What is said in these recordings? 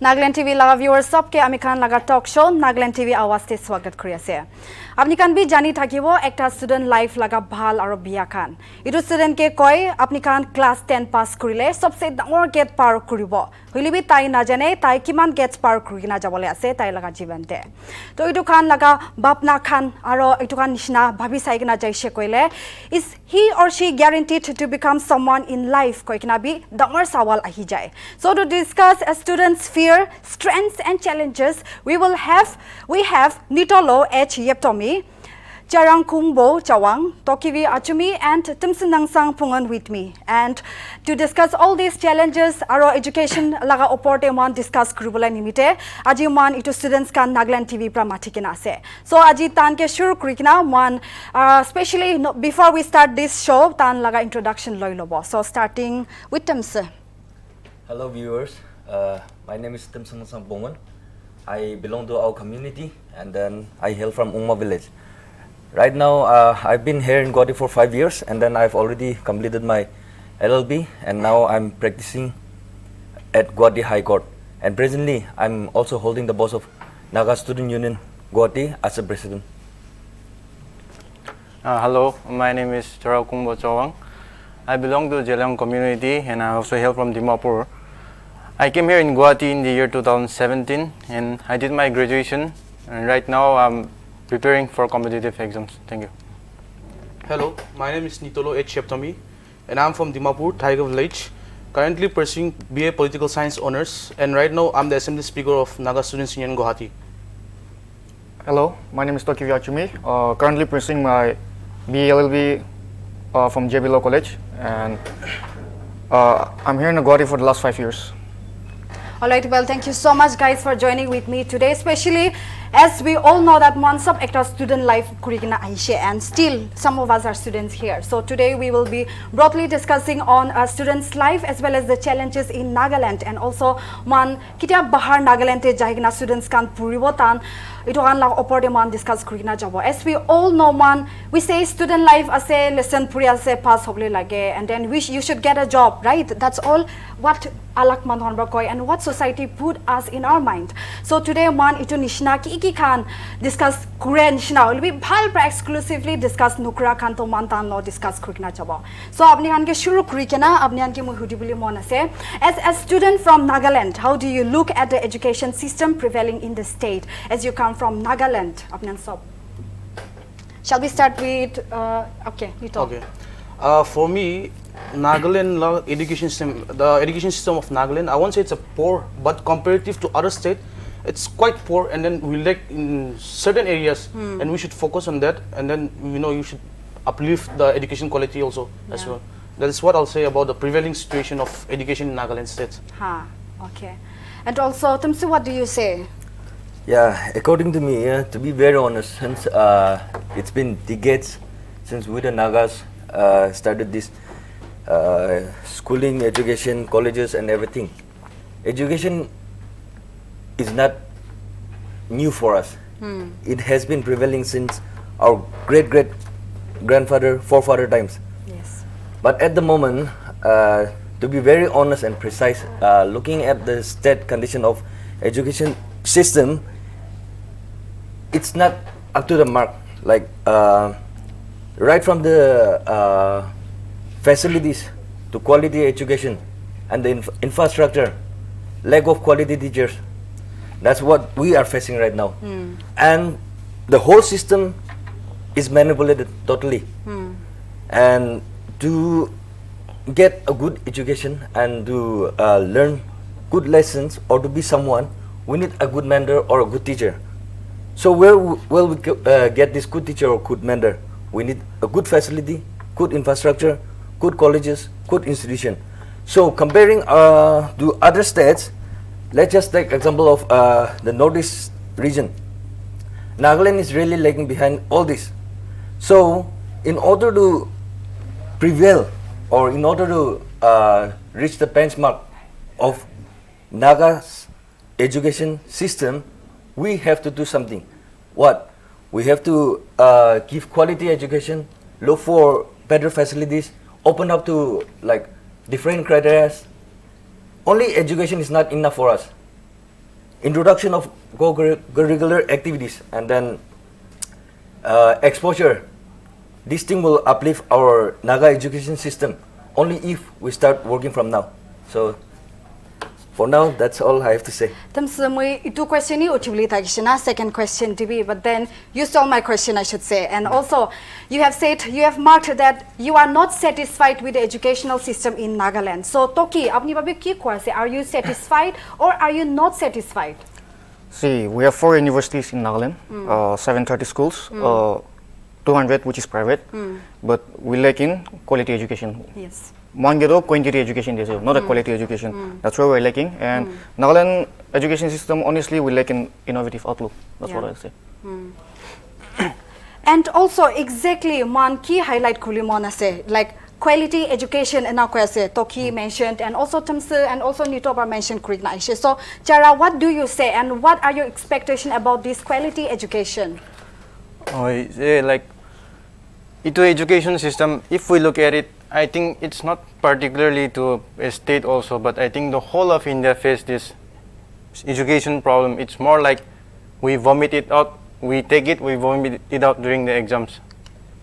Nagaland TV laga viewers सबके आमी Khan laga talk show Nagaland TV आवाज ते स्वागत करी आसे। अपनी खान भी जानी था कि वो एक student life laga भाल और बिया खान। इधर student के कोई अपनी खान class 10 pass करीले सबसे डांगर get पार करीबो। हुई भी ताई ना जाने ताई किमान gets पार करी ना जाबले आसे ताई लगा जीवन ते। तो इधर खान लगा बाप ना खान आरो इधर खान निशना भाभी साइक ना जाइशे कोइले is he or she guaranteed to become someone in life कोई किना भी डांगर सवाल आही जाए। So to discuss a student's fear, strengths and challenges, we have Nltv Awaaz, Charang Kumbo Chawang, Tokivi Achumi and Timson Nangsang Pungan with me. And to discuss all these challenges, our education laga oporte man discuss kurubula nimite. Aji man itu students kan Nagaland TV pramatikina ase. So aji tan ke shuru kurikina man, especially before we start this show, tan laga introduction loy lobo. So starting with Timson. Hello viewers, my name is Timson Nangsang Pungan. I belong to our community and then I hail from Umma village. Right now, I've been here in Guwahati for 5 years and then I've already completed my LLB and now I'm practicing at Guwahati High Court. And presently, I'm also holding the post of Naga Student Union Guwahati as a president. Hello, my name is Charang Kumbo Chawang. I belong to Jelang community and I also hail from Dimapur. I came here in Guwahati in the year 2017 and I did my graduation and right now I'm preparing for competitive exams. Thank you. Hello, my name is Nltv Awaaz and I'm from Dimapur, Tiger Village. Currently pursuing BA Political Science Honours and right now I'm the Assembly Speaker of Naga Students Union Guwahati. Hello, my name is Nltv Awaaz. Currently pursuing my BA LLB from JB Law College and I'm here in Guwahati for the last 5 years. Alright, well, thank you so much guys for joining with me today, especially as we all know that one sub extra student life kurigina aishe and still some of us are students here. So today we will be broadly discussing on a student's life as well as the challenges in Nagaland and also one kitia bahar Nagaland te jahigna students kan puribotan ito kan la opor man discuss kurigina jabo. As we all know man, we say student life ase lesson puri ase pass hoble lage and then you should get a job, right? That's all what alak man honba koi and what society put us in our mind. So today man ito nishna ki khan discuss Korean nishna will be bhal pra exclusively discuss nukra khan to man tan lo discuss kurikna chabo. So apni khan ke shuru kurikena apni khan ke mo hudi boli mon ase. As a student from Nagaland, how do you look at the education system prevailing in the state as you come from Nagaland? Apni sob. Shall we start with okay, you talk. Okay. For me, Nagaland education system, the education system of Nagaland, I won't say it's a poor, but comparative to other states, it's quite poor, and then we lack in certain areas, and we should focus on that, and then you should uplift the education quality also as well. That is what I'll say about the prevailing situation of education in Nagaland states. Okay. And also, Timsu, what do you say? Yeah, according to me, to be very honest, since it's been decades since we the Nagas started this schooling, education, colleges and everything. Education is not new for us. It has been prevailing since our great-great-grandfather, forefather times. Yes. But at the moment, to be very honest and precise, looking at the state condition of education system, it's not up to the mark. Like right from the facilities to quality education and the infrastructure, lack of quality teachers. That's what we are facing right now. And the whole system is manipulated totally. And to get a good education and to learn good lessons or to be someone, we need a good mentor or a good teacher. So where will we get this good teacher or good mentor? We need a good facility, good infrastructure, good colleges, good institution. So comparing to other states, let's just take example of the Northeast region. Nagaland is really lagging behind all this. So in order to prevail or in order to reach the benchmark of Naga's education system, we have to do something. What? We have to give quality education, look for better facilities, open up to like different criteria. Only education is not enough for us. introduction of co-curricular activities, and then exposure. This thing will uplift our Naga education system only if we start working from now. So for now, that's all I have to say. Two questions second question to be, but then you stole my question, I should say. And also, you have said, you have marked that you are not satisfied with the educational system in Nagaland. So, Toki, are you satisfied or are you not satisfied? See, we have 4 universities in Nagaland, 730 schools, 200 which is private, but we lack in quality education. Yes. Quantity education, not a quality education. That's where we're lacking. And Nagaland education system, honestly, we lack in innovative outlook. That's what I say. And also, exactly, man, key highlight kulimona say, like quality education in our Toki mentioned, and also Tamsu and also Nitoba mentioned Krigna. So, Chara, what do you say, and what are your expectations about this quality education? Like, into education system, if we look at it, I think it's not particularly to a state also, but I think the whole of India face this education problem. It's more like we vomit it out, we take it, we vomit it out during the exams.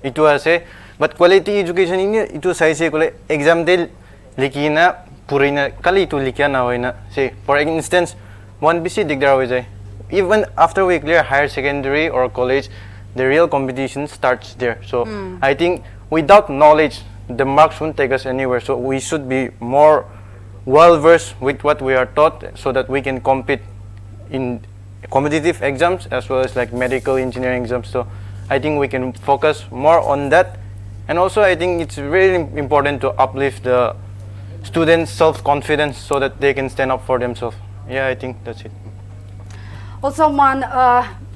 It was a, but quality education in it was say exam de likina purina kali to likiana hoina. Say for instance, one BC digdar even after we clear higher secondary or college, the real competition starts there. So I think without knowledge, the marks won't take us anywhere. So we should be more well versed with what we are taught, so that we can compete in competitive exams as well as like medical engineering exams. So I think we can focus more on that. And also I think it's really important to uplift the students' self-confidence so that they can stand up for themselves. Yeah, I think that's it. Also, man,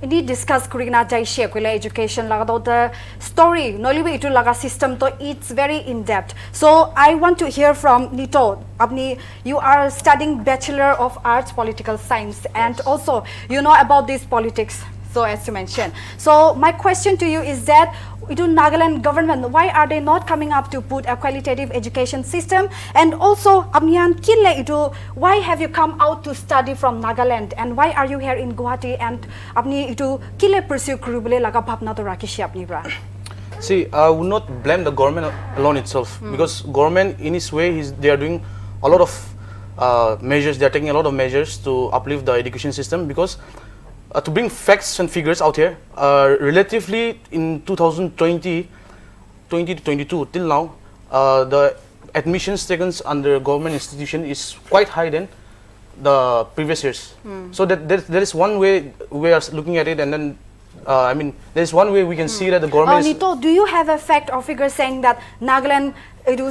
ini discuss kurina jai share education laga the story nolibe itu laga system to it's very in depth. So I want to hear from Nito. Apni, you are studying Bachelor of Arts Political Science, and also you know about this politics. So as you mentioned, so my question to you is that itu Nagaland government, why are they not coming up to put a qualitative education system? And also, Abnian Kille itu, why have you come out to study from Nagaland, and why are you here in Guwahati? And Abni itu Kille pursue kurubule laga bhapna to rakishi apni bra. See, I would not blame the government alone itself, because government in its way they are doing a lot of measures. They are taking a lot of measures to uplift the education system, because to bring facts and figures out here, relatively in 2020 to 22 till now, the admissions taken under government institution is quite high than the previous years. So that there is one way we are looking at it, and then I mean there is one way we can see that the government. Nito, do you have a fact or figure saying that Nagaland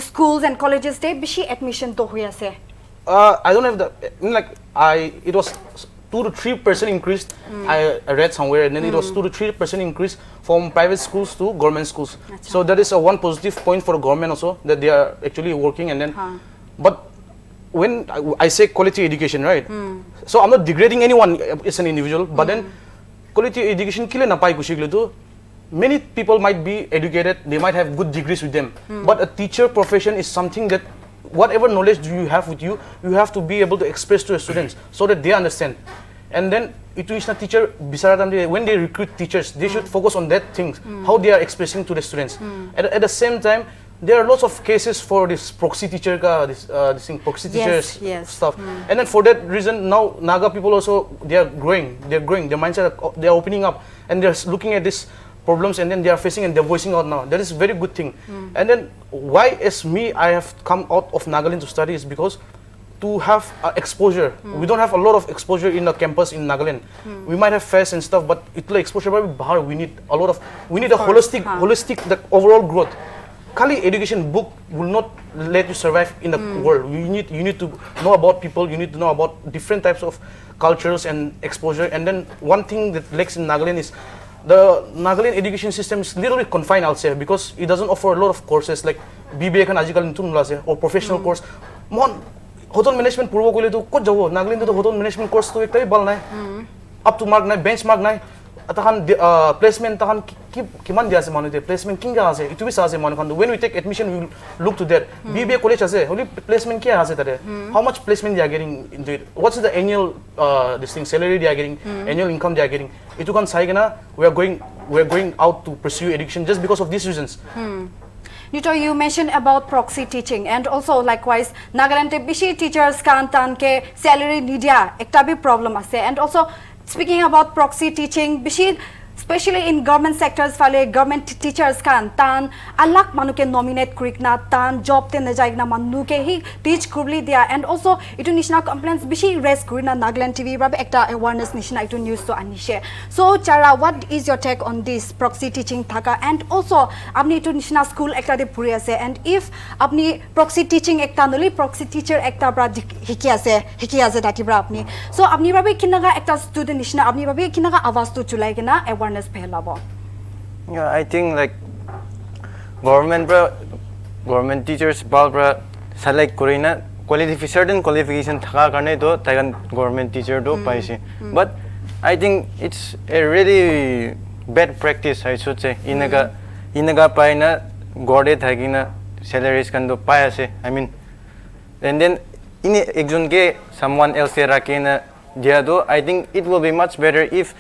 schools and colleges they bishi admission to huya se? I don't have the it was 2 to 3% increase. I read somewhere, and then it was 2 to 3% increase from private schools to government schools. So that is a one positive point for the government also, that they are actually working. And then, but when I say quality education, right? So I'm not degrading anyone as an individual, but then quality education kile na pai kushiglo tu. Many people might be educated, they might have good degrees with them, but a teacher profession is something that whatever knowledge you have with you, you have to be able to express to your students so that they understand. And then itu is a teacher when they recruit teachers, they should focus on that things, how they are expressing to the students. At the same time, there are lots of cases for this proxy teacher this thing, proxy teachers stuff. And then for that reason, now Naga people also they are growing, their mindset, they are opening up, and they are looking at this problems, and then they are facing and they are voicing out now. That is a very good thing. And then why as me I have come out of Nagaland to study is because to have exposure. We don't have a lot of exposure in the campus in Nagaland. We might have fairs and stuff, but itla exposure we need a lot of, we need a holistic the overall growth. Kali education book will not let you survive in the world. You need to know about people, you need to know about different types of cultures and exposure. And then one thing that lacks in Nagaland is the Nagaland education system is a little bit confined, I'll say, because it doesn't offer a lot of courses like BBA kan ajikal or professional course. Hotel management purbo kole to ko jabo Nagaland to hotel management course to ektai bal nai, up to mark nai, benchmark nai. atakan placement takan kiman dia ase manu te placement kinga ase itu bisa ase manu kan when we take admission we will look to that BBA college ase holy placement kia ase tare how much placement they are getting into it what's the annual this thing salary they are getting annual income they are getting itu kan sai gana we are going out to pursue education just because of these reasons. Nito, you mentioned about proxy teaching and also likewise Nagaland bishi teachers kan tan ke salary nidia ekta bhi problem ase and also speaking about proxy teaching bishi especially in government sectors fale government teachers kan tan alak manu ke nominate kurikna tan job te najaigna manu ke hi teach kurli dia and also itu nishna complaints bishi raise kurina Nagaland TV rabe ekta awareness nishna itu news to anishe so Chara what is your take on this proxy teaching thaka and also apni itu nishna school ekta de puri ase and if apni proxy teaching ekta noli proxy teacher ekta bra hiki ase dati bra apni so apni rabe kinaga ekta student nishna apni rabe kinaga awaz to chulai kina awareness phelabo. Yeah, I think like government teachers balbra select korina certain qualification thaka karne to tagan government teacher do paise but I think it's a really bad practice I should say inaga paina gode thagina salaries kan do paise I mean and then in exon ke someone else rakena dia do I think it will be much better if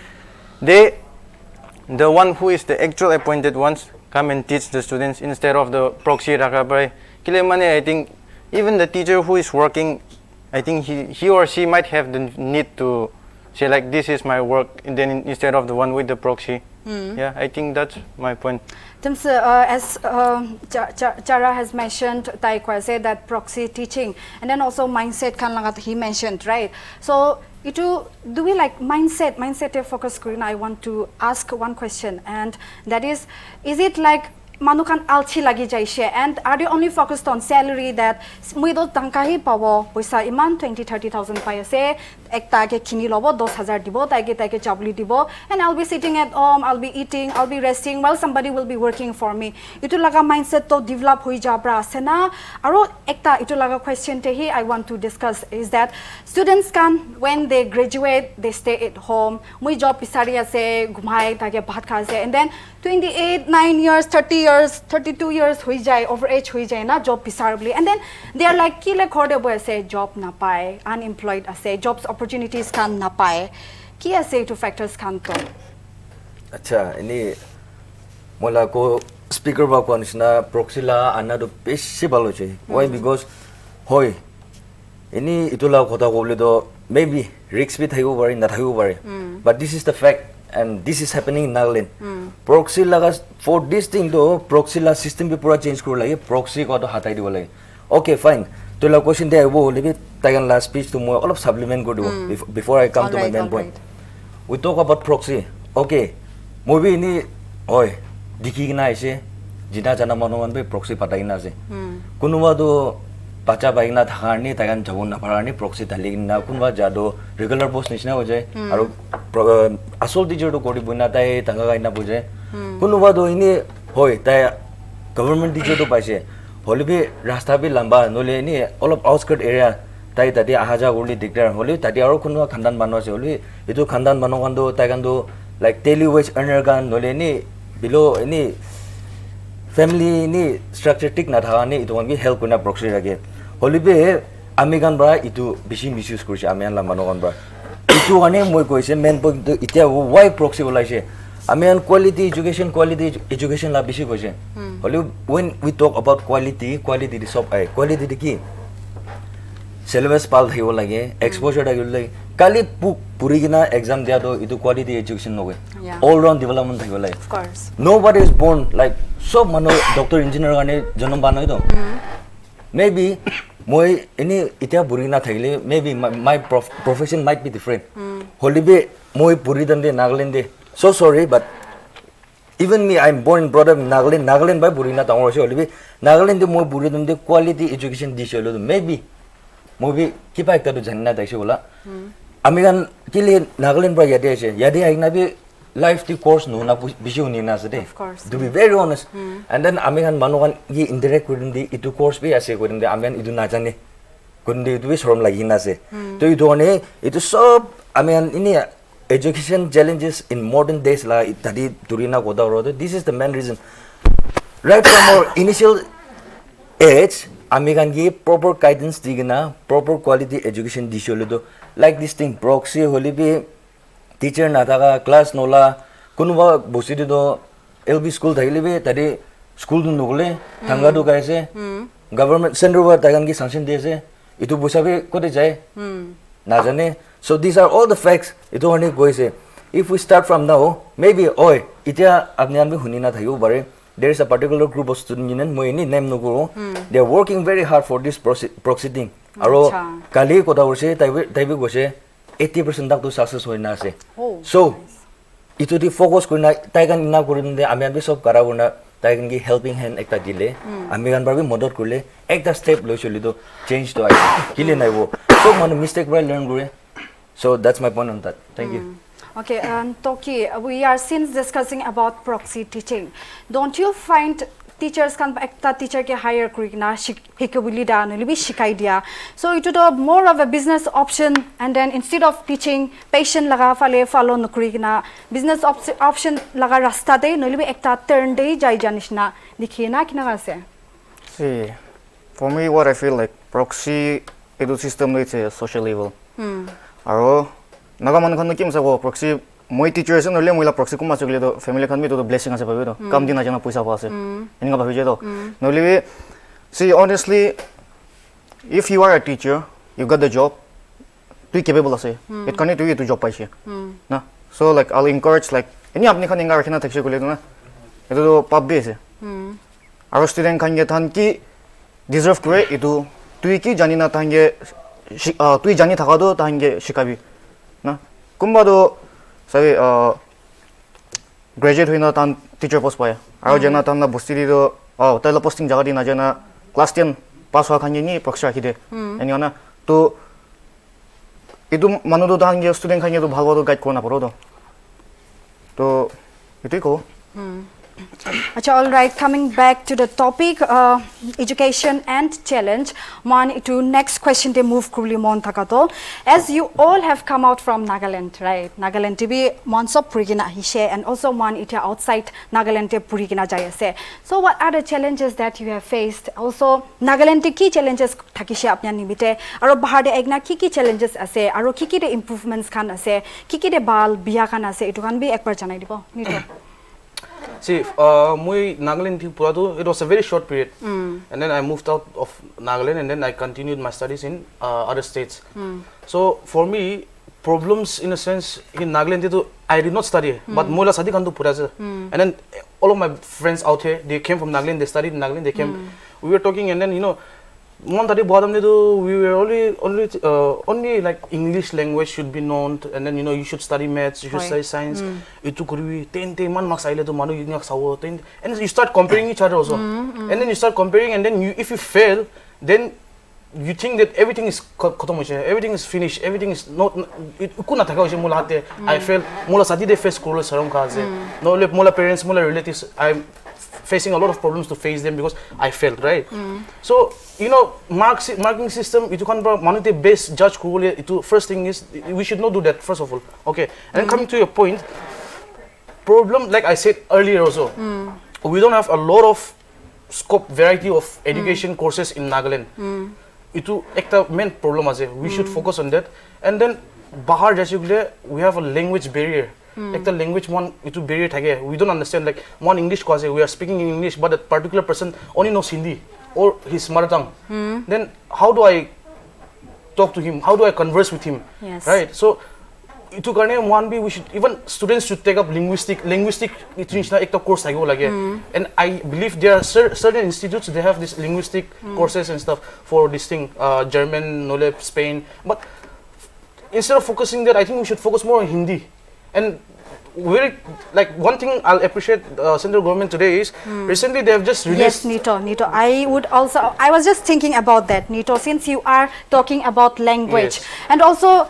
the one who is the actual appointed ones come and teach the students instead of the proxy rakabai kilemane I think even the teacher who is working I think he or she might have the need to say like this is my work and then instead of the one with the proxy. Yeah, I think that's my point. As Chara has mentioned, say that proxy teaching and then also mindset kan langat he mentioned, right? So do we like mindset focus screen? I want to ask one question and that is it like manukan alchi lagi jaise and are they only focused on salary that muido tangkahi pawo poisa iman 20-30,000 paise ekta ke kini lobo 10,000 dibo taike chabli dibo and I'll be sitting at home, I'll be eating, I'll be resting while somebody will be working for me. Itu laga mindset to develop hui jabra asena aro ekta itu laga question tehi I want to discuss is that students can when they graduate they stay at home mui job pisari ase ghumai take bhat kha ase and then 28 9 years 30 years 32 years hui jai over age hui jai na job pisarably and then they are like kile khode boy ase job na pai unemployed ase jobs opportunities kan na pai ki ase to factors kan to acha ini mola ko speaker ba ko nisna proxy la ana do beshi balo che why because hoy ini itula khota koble do maybe risks bi thaibo bari na thaibo bari but this is the fact and this is happening in Nagaland. Proxy laga for this thing though proxy la system bi pura change kor lage proxy ko to hatai dibo lage okay fine to la question de wo lebi tagan last speech to mo all of supplement go do before I come to my main point. We talk about proxy okay movie ni oi diki na ise jina jana manoman be proxy patai na ase kunuma do bacha baigna thakani tagan jabon na parani proxy taligna kunwa jado regular post nishna ho jay aru asol teacher to kodi buina tai tanga gaina buje kunwa do ini hoi tai government teacher to paise holibi rasta bi lamba nole ni all of outskirt area tai tati ahaja goli diktar holi tati aru kunwa khandan banwa se holi itu khandan banogan do tai gando like daily wage earner gan nole ni below any family ni structure tik na thani itu wangi help kuna proxy rage holibe amigan bra itu bishi misuse kurche amian la manogan bra itu ane moi koise main point itia why proxy bolaise amian quality education la bishi koise holi when we talk about quality the sop ai quality de ki syllabus pal thaibo lage exposure dagil lage kali puri gina exam dia do itu quality education no all round development thaibo lage of course nobody is born like so mano doctor engineer gane janam banoi do maybe moi ini itia burina thaile maybe my profession might be different holibe moi puri dande Nagaland de so sorry but even me I'm born and brought up in Nagaland by burina tangor se holibe Nagaland de moi puri dande quality education diselo maybe movie kipa ekta do janna daise bola amigan kile Nagaland bra yade aina be life the course no na bishi uni na sade to be very honest and then amigan manogan ye indirect kudin di itu course be ase kudin de amigan idu na jane kudin de itu be sorom lagi na se to itu one itu sob amigan ini education challenges in modern days la tadi turina koda ro this is the main reason right from our initial age American give proper guidance digna proper quality education disholo like this thing proxy holibi teacher na thaga class nola kunuba bosidi do LB school thailibe tadi school dun nogle thanga do kaise government central wa tagan ki sanction dese itu bosabe kote jai na jane so these are all the facts itu hone goise if we start from now maybe oi itia apni an bi hunina thayu bare there is a particular group of student union moi ni name no guru they are working very hard for this proceeding aro kali kota urse taibe gose 80% dak to success hoina ase so itu di focus kurna taigan ina kurinde ami an bi sob kara guna taigan ki helping hand ekta dile ami gan bar bi modot kurle ekta step lo choli do change to ai kile nai wo so man mistake by learn gure so that's my point on that thank you. Okay, Toki, we are since discussing about proxy teaching. Don't you find teachers can ekta teacher ke hire kurina hikabuli da no libi shikai dia. So it would more of a business option and then instead of teaching patient laga fale follow no kurina business option laga rasta de no libi ekta turn de jai janishna dikhina kina ase. See, for me, what I feel like proxy edu system is a social level. Aro Nagaman khan kim sago proxy moi teachers no le moila proxy kuma chugle do family khan mi to blessing ase babe do kam dina jana paisa pa ase eninga bhabi je do no le see honestly if you are a teacher you got the job tu capable ase it can to you to job paise na so like I'll encourage like any apni khan inga rakhina thakse kule do na edo do pab be ase aro student khan ge than ki deserve kore edu tu ki jani na thange tu jani thaka do thange shikabi na kumba sabi graduate hoina tan teacher post paya aro jana tan na bosti do taila posting jaga dina jana class 10 pass wa khani ni proxy rakhide eni na to idu manu do tan ge student khani do bhalwa do guide korna paro do to itui ko Acha, all right, coming back to the topic, education and challenge. One to next question they move kurli mon thakato. As you all have come out from Nagaland, right? Nagaland TV monsop purigina hishe and also one it outside Nagaland te purigina jayase. So what are the challenges that you have faced? Also Nagaland te ki challenges thakishe apnya nimite aro bahar de egna ki challenges ase aro ki de improvements khan ase ki de bal biya khan ase itu kan bi ekbar janai dibo nito. See, Nagaland it was a very short period, and then I moved out of Nagaland, and then I continued my studies in other states. So for me, problems in a sense in Nagaland, I did not study, but mola sadi kandu puraja. And then all of my friends out here, they came from Nagaland, they studied in Nagaland, they came. We were talking, and then one tadi bottom we were only like English language should be known, and then you should study maths, you should study science. Itu kuri 10 man marks aile to manu yingak sawo 10, and you start comparing each other also, and then you start comparing, and then if you fail, then you think that everything is everything is finished, everything is not. Kuna thaka hoise mula hate. I failed. Mula sadi de face kurule sarong kaze. No le mula parents, mula relatives. I'm facing a lot of problems to face them because I failed, right? So marking system itu kan manute base judge kurule itu first thing is we should not do that first of all. Okay, and coming to your point, problem like I said earlier also, we don't have a lot of scope variety of education courses in Nagaland. Itu ekta main problem ase. We should focus on that. And then bahar jaisugule we have a language barrier. Ekta language one itu barrier thake. We don't understand like one English cause we are speaking in English but that particular person only knows Hindi or his mother tongue. Then how do I talk to him? How do I converse with him? Yes. Right? So itu karne one we should even students should take up linguistic international ekta course thaigo lage. And I believe there are certain institutes they have this linguistic courses and stuff for this thing German, Nolep, Spain. But instead of focusing that, I think we should focus more on Hindi. And very like one thing I'll appreciate central government today is recently they have just released. Yes, Nito. I was just thinking about that, Nito. Since you are talking about language, and also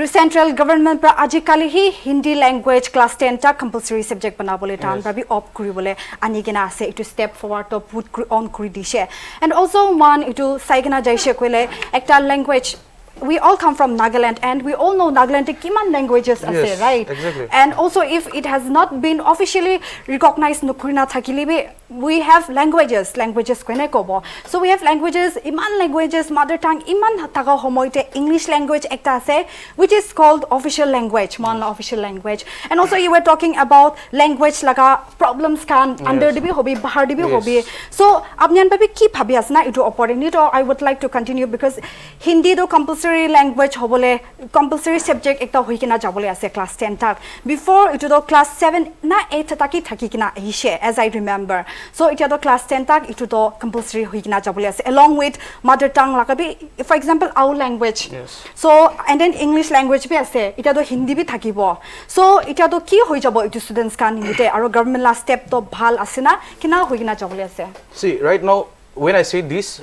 central government pra ajikali hi Hindi language class 10 ta compulsory subject banabole tan pra bi op kuribole ani kena ase itu step forward to put on kuri dishe. And also one itu saigena jaise koile ekta language we all come from Nagaland, and we all know Nagaland kiman languages ase, Yes, right? exactly. And also, if it has not been officially recognized nukrina thakilibe, we have languages kone kobo. So we have languages, iman languages, mother tongue, iman taga homoite English language ekta ase, which is called official language, mon official language. And also, you were talking about language laga problems kan under dibi hobi, bahar dibi hobi. So apnian babi ki bhabi asna itu opportunity, or I would like to continue because Hindi do compulsory language hobole, compulsory subject ekta hoikina jabole ase class 10 tak. Before itu do class 7 na 8 taki thakikina ahishe, as I remember. So it do class 10 tak itu do compulsory hoikina jabole ase, along with mother tongue lakabi, for example our language. Yes. So and then English language bi ase, it do Hindi bi thakibo. So it do ki hoi jabo itu students kan nite, aro government la step to bhal asena kina hoikina jabole ase. See, right now, when I say this,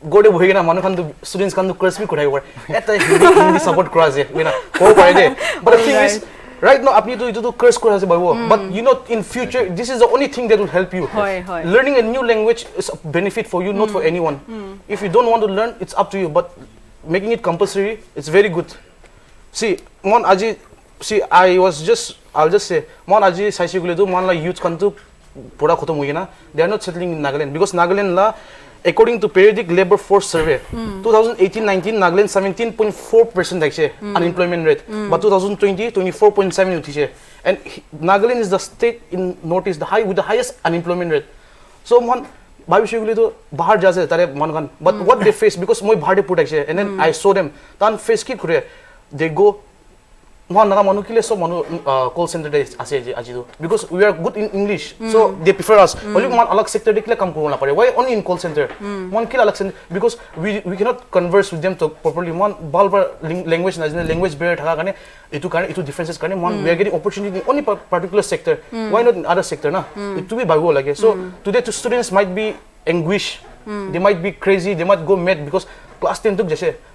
go to Bohina, Manu students can do crispy could have at the Hindi support cross it. But the thing is, right now, you do curse cross by war. But you know, in future, this is the only thing that will help you. Hoi. Learning a new language is a benefit for you, not for anyone. If you don't want to learn, it's up to you. But making it compulsory, it's very good. See, Mon Aji, see, I'll just say, Mon Aji, Saishiguledu, Mon la youth can do. They are not settling in Nagaland because Nagaland la, according to periodic labor force survey, 2018-19 Nagaland 17.4% unemployment rate, but 2020 24.7%. And Nagaland is the state in Northeast with the highest unemployment rate. So man, but what they face because my bhar put and then I saw them. Then face ki they go. Call center because we are good in English, so they prefer us. Only one alag sector why only in call center? One kill alag center because we cannot converse with them to properly. One balbar language barrier itu differences we are getting opportunity in only particular sector. Why not in other sector? Na it to be by like so today to students might be anguish, they might be crazy, they might go mad because class 10 took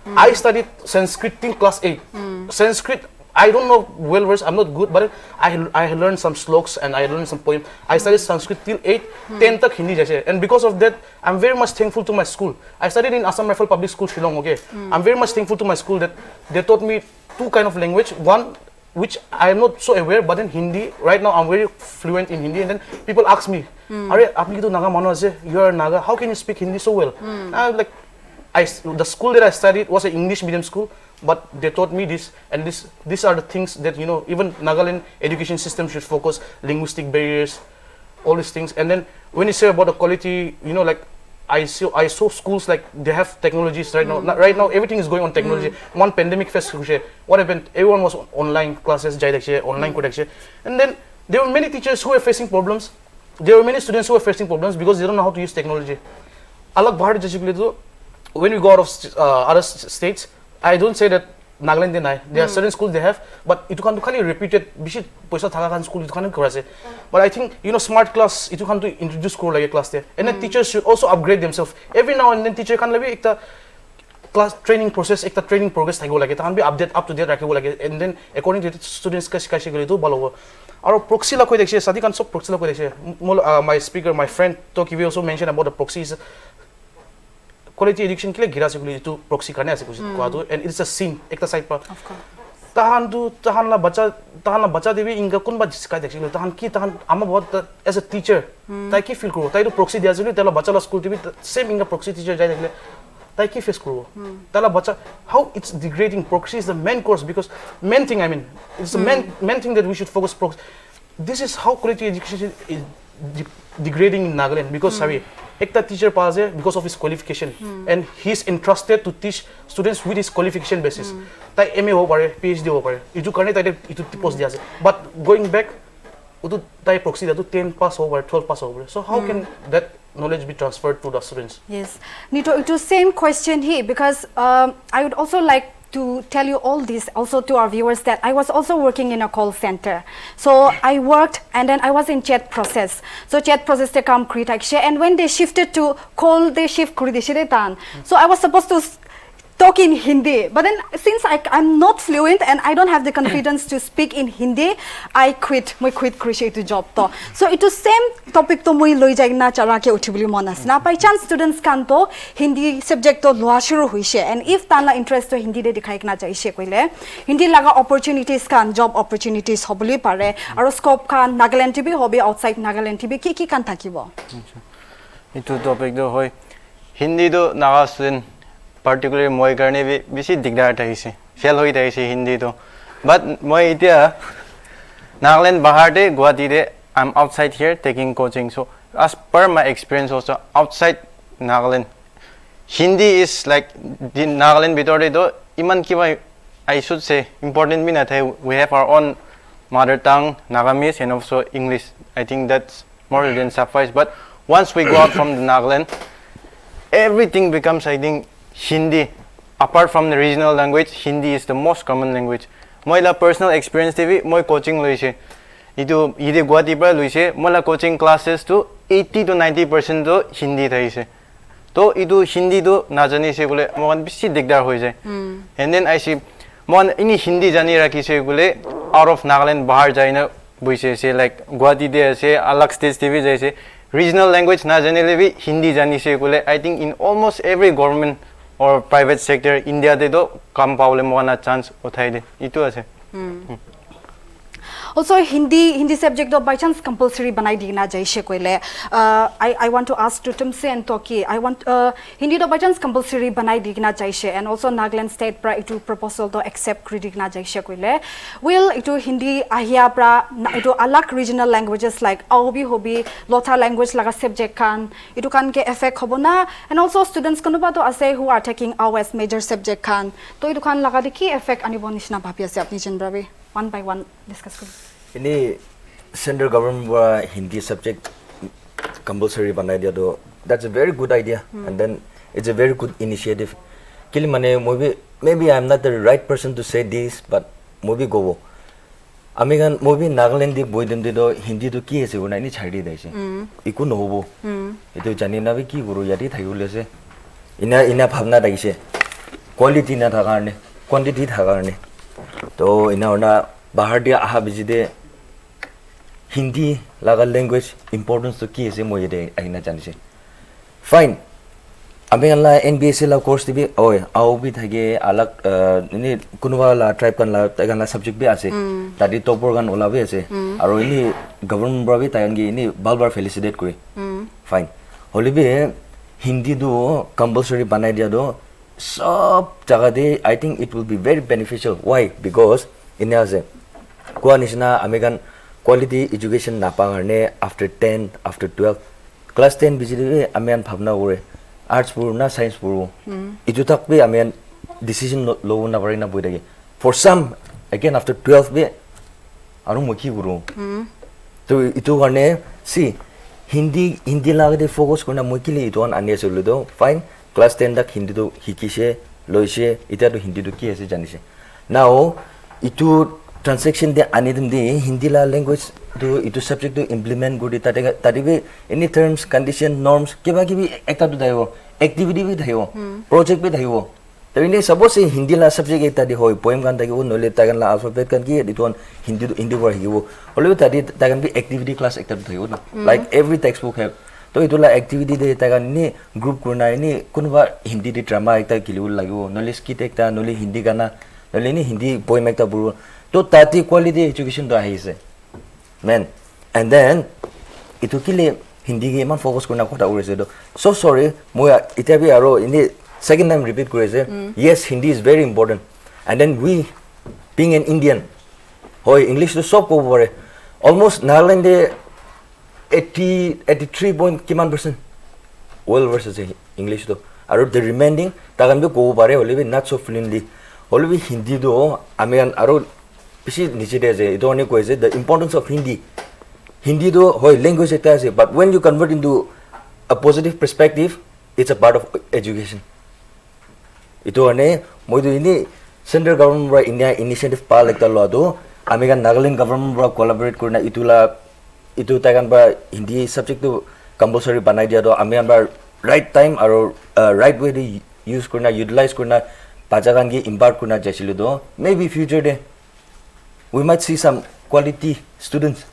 I studied Sanskrit till class 8. Sanskrit I don't know well versed, I'm not good, but I learned some sloks and I learned some poems. I studied Sanskrit till 8, 10 tak Hindi jaise. And because of that, I'm very much thankful to my school. I studied in Assam Rifle Public School, Shillong, okay? I'm very much thankful to my school that they taught me two kind of language. One, which I'm not so aware, but in Hindi, right now I'm very fluent in Hindi. And then people ask me, Are you Naga mano ase? You are Naga, how can you speak Hindi so well? I'm like, the school that I studied was an English medium school. But they taught me this, and these are the things that even Nagaland education system should focus linguistic barriers, all these things. And then when you say about the quality, like I saw schools like they have technologies right now. Right now everything is going on technology. One pandemic phase, what happened? Everyone was online classes, online and then there were many teachers who were facing problems. There were many students who were facing problems because they don't know how to use technology. Alag Bharat when we go out of other states. I don't say that Nagaland deny. There are certain schools they have, but it can't be repeated. Bishit poisa thakakan school it can't correct. But I think smart class it can't introduce like a class there. And then teachers should also upgrade themselves. Every now and then teacher can be ekta class training process, ekta training progress thakibo lage. Can be update up to date rakhibo lage. And then according to the students kashi gole to balo. Our proxy la koi dekhche sadi kan sob proxy la koi dekhche. My speaker, my friend Toki also mentioned about the proxies. Quality education ke liye gira se kuli to proxy karne ase kuch ko and it's a sin ekta side pa Of course. tahan la bacha debi inga kun ba jiska dekhile tahan ama bahut as a teacher tai ki feel kuro tai to proxy dia juli tela bacha la school debi same inga proxy teacher jai dekhile tai ki face kuro tela bacha how it's degrading. Proxy is the main course because main thing it's the main thing that we should focus proxy. This is how quality education is degrading in Nagaland because ekta teacher pass because of his qualification and he's entrusted to teach students with his qualification basis. Tai MA ho pare, PhD ho pare. Itu karne tai itu post dia ase. But going back, utu tai proxy da to 10 pass over, 12 pass over. So how can that knowledge be transferred to the students? Yes, Nito, it was same question here because I would also like to tell you all this also to our viewers that I was also working in a call center. So I worked and then I was in chat process. So chat process they come create and when they shifted to call they shift tan. So I was supposed to talk in Hindi. But then since I'm not fluent and I don't have the confidence to speak in Hindi, I quit Krishi to job to. So it was same topic to moi loi jaigna chara ke uthibuli monas na. By chance students kan to Hindi subject to loa shuru huise, and if tanla interest to Hindi de dikhai na jaise koile Hindi laga opportunities kan job opportunities hobuli pare aro scope kan Nagaland TV hobi outside Nagaland TV ki kan thakibo. Itu topic do hoy Hindi do naga student particularly moi karne bisi digdar thaise fail hoi thaise Hindi to, but moi itia Nagaland bahar de Guwahati de I'm outside here taking coaching, so as per my experience also outside Nagaland Hindi is like the Nagaland bitor de do iman kiba I should say important mi na thai. We have our own mother tongue Nagamis and also English. I think that's more than suffice, but once we go out from the Nagaland everything becomes, I think, Hindi. Apart from the regional language, Hindi is the most common language. Moi la personal experience TV, moi coaching loise. Itu ide Guwahati pra loise, mola coaching classes to 80 to 90% to Hindi thaise. To itu Hindi to na jani se bole mokan bisi digdar hoi jai. And then I see mon ini Hindi jani rakhi se bole out of Nagaland bahar jaina boise se like Guwahati de se alag stage TV jaise. Regional language na janile bhi Hindi jani se bole I think in almost every government or private sector India de do kam paule moana chance uthai de itu ase. Also Hindi subject do by chance compulsory banai digna jaise koile I want to ask to Tumse and Toki, I want Hindi do by chance compulsory banai digna jaise, and also Nagaland state pra itu proposal to accept digna jaise koile will itu Hindi ahia pra itu alag regional languages like hobi lota language laga subject kan itu kan ke effect hobona, and also students konuba to ase who are taking Awaaz major subject kan to itu kan laga de ki effect anibo nishna bhabi ase apni jenbrabe one by one discuss karo. Ini central government wa Hindi subject compulsory banai dia do, that's a very good idea, and then it's a very good initiative. Kili mane maybe I'm not the right person to say this, but maybe go. Amigan maybe Nagaland di boy dem do Hindi to ki ase una ni chhadi daise. Iku no hobo. Itu jani na ki guru yati thayule se. Ina bhavna daise. Quality na thagarne, quantity thagarne. To ina ona bahar dia aha bijide Hindi laga language importance to ki ase moi de aina janise. Fine. Ami alla NBSC la course dibi oi au bi thage alag ni kunuba la tribe kan la subject bi ase tadi topor gan ola bi ase aro ini government bra bi tayan gi ini balbar felicitate kori. Fine. Holibe Hindi do compulsory banai dia do sab jaga de I think it will be very beneficial. Why? Because in ase ko nisna American quality education na pangarne after 10 after 12 class 10 bijile amian bhavna ore arts puru na science puru itu tak be amian decision lo na bari na boidage for some again after 12 be aru mukhi guru to itu garne see Hindi lagade focus korna mukili itu an ane sulu do fine class 10 dak Hindi do hikise loise ita do Hindi do ki ase janise now itu transaction de anidum de Hindi la language do itu subject to implement gudi tadibe any terms condition norms kiba kibi ekta do dayo activity bi dayo project bi dayo to ine suppose Hindi la subject ekta de hoy poem kan dayo nole tagan la alphabet kan ki diton Hindi war hiwo holo tadi tagan bi activity class ekta do dayo like every textbook have to itu la activity de tagan ni group kurna ni kunba Hindi de drama ekta kilul lagiwo nole skit ekta nole Hindi gana nole ni Hindi poem ekta buru to tati quality education do ahise man, and then itu kile Hindi ge man focus korna kota urese do so sorry moya ita bi aro ini second time repeat korese yes Hindi is very important, and then we being an Indian hoy English to sob ko bore almost Nagaland de 83 point kiman percent well versus English do aro the remaining tagan bi ko bare hole not so fluently hole bi Hindi do amian aro Pisi nichide it only ko the importance of Hindi do hoy language ekta ase, but when you convert into a positive perspective it's a part of education. Ito ane moi do ini central government ra India initiative pa ekta lo do American Nagaland government ra collaborate korna itu tagan ba Hindi subject to compulsory banai dia do American ba right time or right way to use korna utilize korna pajakan ki impart kuna jaisilu do maybe future day we might see some quality students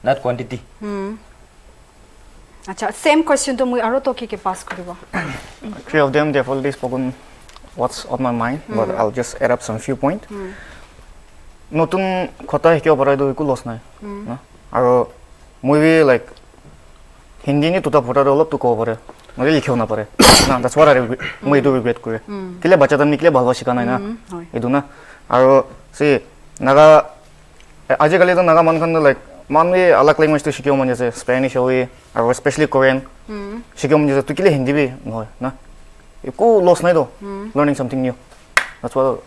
not quantity. Acha same question to mui aro to ki pass koribo. Three of them, they've already spoken what's on my mind, but I'll just add up some few points. Notun kota hikiyo parai do iku loss nai. Aro movie like Hindi ni tuta phota olop tu ko pare. Nore likhiyo na pare. Na that's what I do regret kore. Kile bacha tan nikle bhalba shika nai na. Edu na. Aro see naga ajikali to naga man khan like manwe alag language to shikiyo man jase Spanish hoye or especially Korean. Shikiyo man jase tu kile Hindi bhi no na. Iku loss nai do. Learning something new. That's what.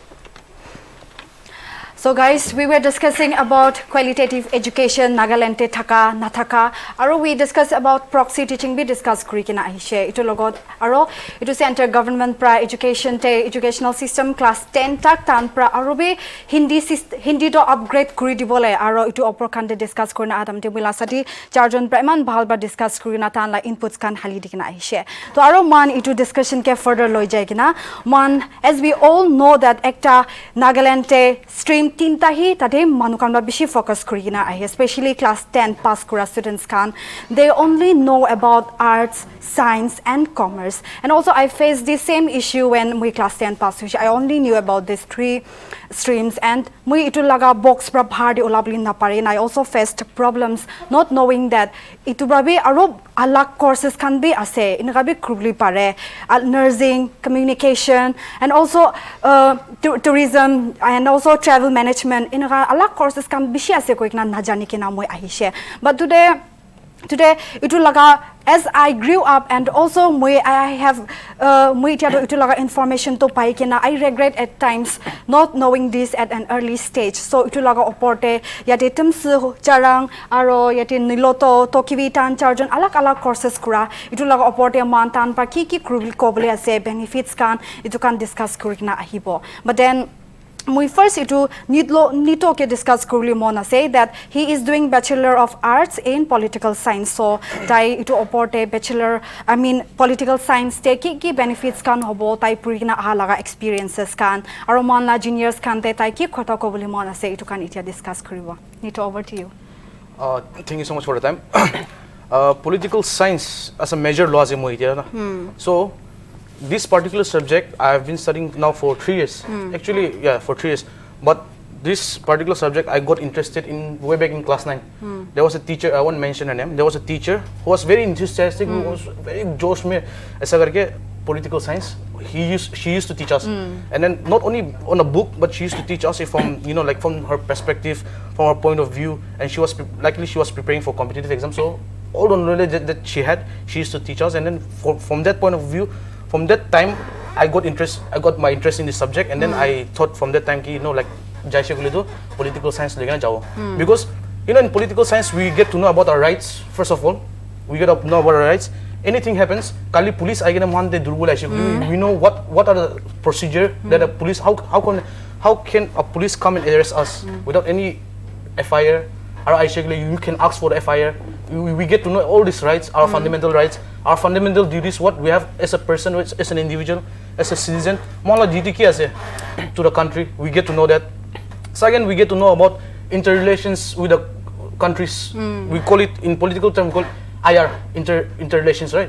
So guys, we were discussing about qualitative education, Nagaland te thaka, nathaka. Aro we discussed about proxy teaching be discuss kuri kina ahishe. Ito logot aro ito center government pra education te educational system class 10 tak tan pra aro be Hindi to upgrade kuri dibole aro ito opor kan te discuss korna adam te mila sati charjon pra iman bahal ba discuss kuri na tan la inputs kan hali dikina ahishe. To aro man ito discussion ke further loi jai kina man as we all know that ekta Nagaland te stream tinta hi tade manukan ba bishi focus kurina ahi especially class 10 pass kura students kan they only know about arts science and commerce and also I faced the same issue when we class 10 pass I only knew about these three streams and mui itu laga box pra bhar de olabli na pare and I also faced problems not knowing that itu brabi aro alag courses kan be ase inaga be krubli pare nursing communication and also tourism and also travel management inaga alag courses kan bishi ase ko ikna na jani ke na moi ahishe but today itu laga as I grew up and also I have itu laga information to pai kena I regret at times not knowing this at an early stage so itu laga oporte yate tumsu charang aro yate niloto tokiwi tan charjon alag courses kura itu laga oporte man tan pa ki krul kobole ase benefits kan itu kan discuss kurikna ahibo but then we first itu nito ke discuss kurli mona say that he is doing Bachelor of Arts in Political Science so tai itu oporte bachelor I mean political science te ki benefits kan hobo tai purina alaga experiences kan aro manla juniors kan te tai ki khota ko boli mona say itu kan itia discuss kuribo nito over to you. Thank you so much for the time. Political science as a major law is so this particular subject I have been studying now for 3 years. Actually, yeah, for 3 years. But this particular subject I got interested in way back in class 9. There was a teacher, I won't mention her name. There was a teacher who was very enthusiastic, who was very josh mein aisa karke political science. She used to teach us, and then not only on a book, but she used to teach us from like from her perspective, from her point of view, and she was preparing for competitive exams. So all the knowledge that she had, she used to teach us, and then from that point of view. From that time, I got my interest in this subject, and then I thought from that time, like jaise gulido political science legana jao. Because in political science we get to know about our rights. First of all, we get to know about our rights. Anything happens, kali police I get a man de durbul aise. We know what are the procedure that a police how can a police come and arrest us without any FIR? You can ask for the FIR. We get to know all these rights, our fundamental rights, our fundamental duties, what we have as a person, as an individual, as a citizen. Mala duty ki ase to the country. We get to know that. Second, we get to know about interrelations with the countries. We call it in political term, we call it IR, interrelations, right?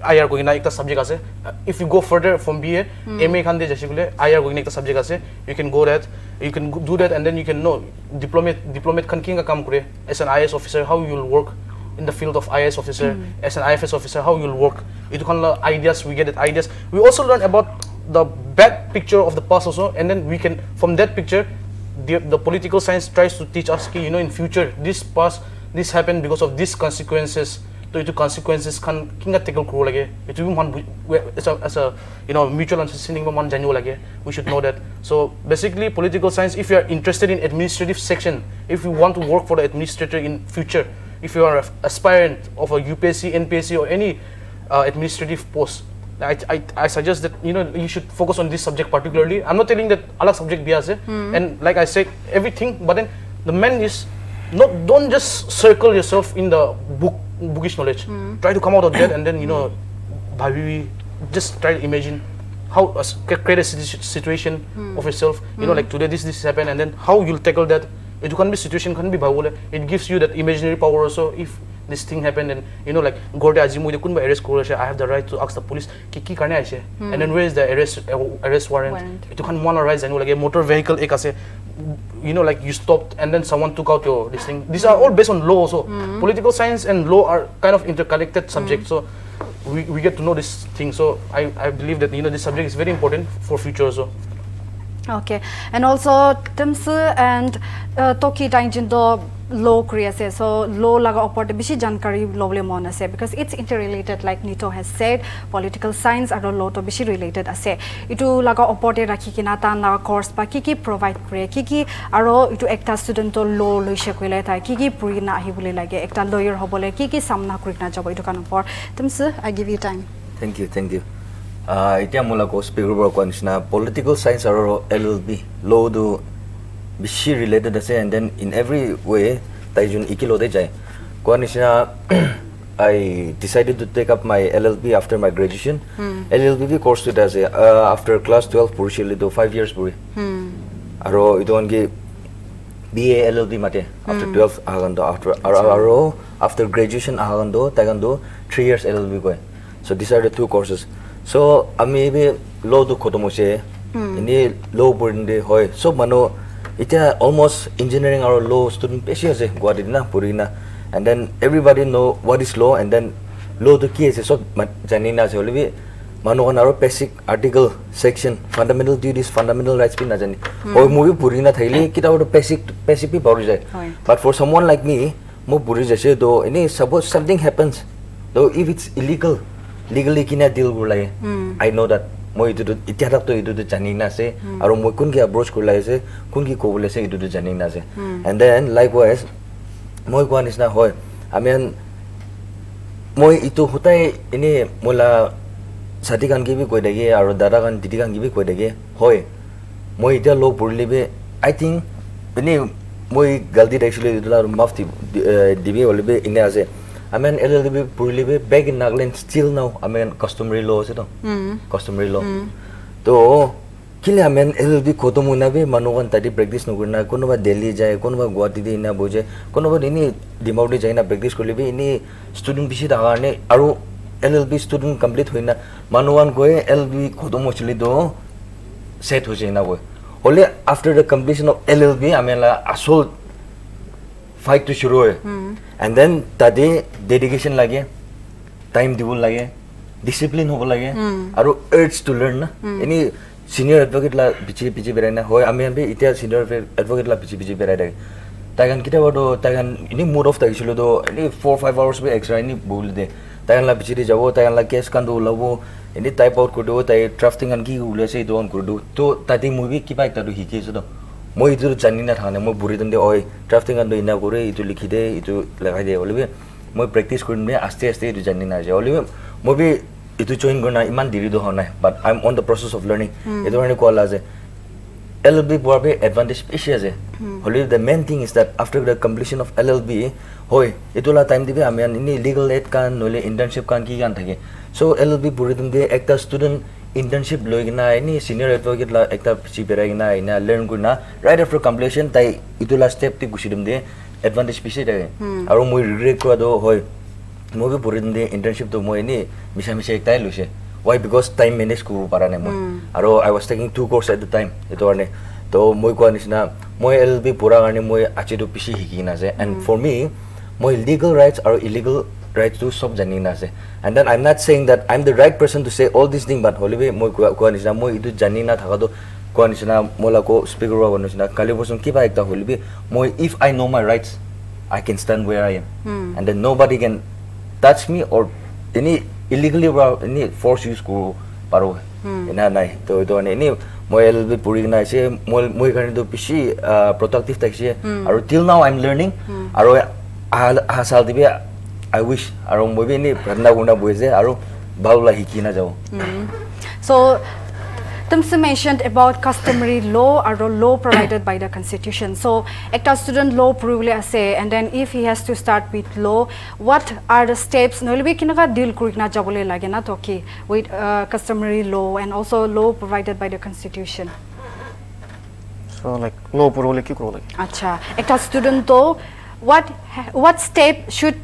IR ko gina ekta subject ase. If you go further from BA, MA khande jaise gule IR ko gina ekta subject ase. You can go that. You can do that, and then you can know diplomat kan kinga kam kore as an IS officer how you will work in the field of IS officer, as an IFS officer how you will work. Itu kan ideas, we get it ideas. We also learn about the bad picture of the past also, and then we can from that picture the political science tries to teach us in future this happened because of these consequences. So itu consequences kan kinga tackle kuro lagi. Itu man as a mutual understanding man janyo lagi. We should know that. So basically political science, if you are interested in administrative section, if you want to work for the administrator in future, if you are an aspirant of a UPSC, NPSC or any administrative post, I suggest that you should focus on this subject particularly. I'm not telling that alag subject bias and like I said everything, but then the man is don't just circle yourself in the bookish knowledge. Try to come out of that, and then just try to imagine how create a situation of yourself. You know, like today this happened, and then how you'll tackle that. It can be situation, can be bhagole. It gives you that imaginary power also. If this thing happened, and you know, like gorte aji moi kun ba arrest kore I have the right to ask the police ki karne aise, and then where is the arrest warrant? It can one arise, and like a motor vehicle ek ase, you know, like you stopped and then someone took out your this thing. These are all based on law also. Political science and law are kind of interconnected subjects. So we get to know this thing. So I believe that, you know, this subject is very important for future also. Okay, and also terms and Toki Tangindo law Korea say so law laga opor bishi jankari lovely mon ase because it's interrelated like Nito has said. Political science and law to bishi related ase. Itu laga opor te rakhi kina ta na course pa kiki provide kore kiki aro itu ekta student to law loise koile ta kiki puri na ahi bole lage ekta lawyer hobole kiki samna kurina jabo itu kan opor. Terms I give you time. Thank you. Itia mula ko speaker work na political science or LLB law do bishi related ase, and then in every way taijun ikilo de jai ko I decided to take up my LLB after my graduation. LLB course to ase after class 12 purishili do 5 years puri aro ito ongi BA LLB mate after 12 agando after graduation agando tagando 3 years LLB ko. So these are the two courses. So maybe law to kotomose ini law burinde hoy so mano ita almost engineering or law student peshi ase Guadina Purina, and then everybody know what is law, and then law to ki ase so janina se olibi mano kanaro basic article section fundamental duties fundamental rights pin na jani hoy movie Purina thaili kita or basic pi bori jai. But for someone like me mo puri jase do any suppose something happens though if it's illegal legally kina deal gulai I know that moi itu itiarak to itu janina se aro moi kun ki approach kulai se kun ki ko bole se itu janina se, and then likewise moi ko anisna hoy amen moi itu hutai ini mola sati kan ki bi koi dage aro dada kan didi kan ki bi koi dage hoy moi ita lo purlibe I think ini moi galdi actually itu la mafti dibi olibe ine ase. I mean, LLB purely back in Nagaland still now. I mean, customary law is it? Customary law. So, kile I mean LLB koto muna be manokan tadi practice no kurna. Kono ba Delhi jai, kono ba Guwahati de ina boje, kono ba ini Dimapur jai na practice korle be ini student bishi daga ne. Aru LLB student complete hoina manokan koe LLB koto mochili do set ho jai na boy. Only after the completion of LLB, I mean la assault fight to shuru hai, and then tade dedication lage, time dibul lage, discipline hobo lage, aru urge to learn na. Any senior advocate la piche berai na hoy ame ambe itia senior advocate la piche berai dage. Tagan kita wado tagan ini mood off tagi shilo do ini 4-5 hours be extra ini bol de. Tagan la piche jabo tagan la case kan do labo ini type out kudo tai drafting an ki ule se do an kudo to tadi movie ki pai tadu hike so do. Moi itu janina thane moi buri dande oi drafting ando ina gore itu likhide itu lagai de olibe moi practice kurne aste itu janina je olibe moi bi itu join gona iman diri do hona but I'm on the process of learning itu hone ko ala je LLB borbe advantage peshi je olibe the main thing is that after the completion of LLB hoy itu la time dibe ame ini legal aid kan nole internship kan ki kan thake so LLB buri dande ekta student internship loigna ini senior advocate la ekta pichi beragina ina learn guna right after completion tai itula step ti gusidum de advantage pichi de aro moi regret ko do hoy moi be purin de internship to moi ni misa ekta lose why because time manage ko para ne moi aro I was taking 2 courses at the time ito ne to moi ko anisna moi LLB pura garne moi achido pichi hikina je, and for me moi legal rights or illegal rights to sob janina se, and then I'm not saying that I'm the right person to say all these things, but holibe moi ko anisna moi itu janina thakado ko anisna mola ko speaker wa anisna kali person ki ba ekta holibe moi if I know my rights I can stand where I am, and then nobody can touch me or any illegally any force use ko paro ina nai to do ani moi LLB puri na se moi kani do pishi productive taxi aro till now I'm learning aro asal dibe I wish aro moi ni pratna guna boise aro baula hikina jao. So Tumse mentioned about customary law or law provided by the constitution. So, ekta student law purule ase, and then if he has to start with law, what are the steps? No, we kinaga deal kurikna jabole lage na toki with customary law and also law provided by the constitution. So like law purole ki kuro like. Acha, ekta student to what step should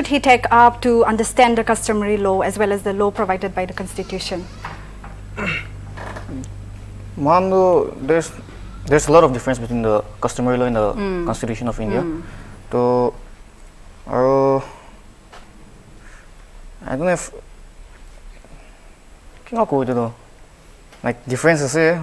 he take up to understand the customary law as well as the law provided by the constitution? Mando, there's a lot of difference between the customary law and the Constitution of India. So, I don't know if like differences here.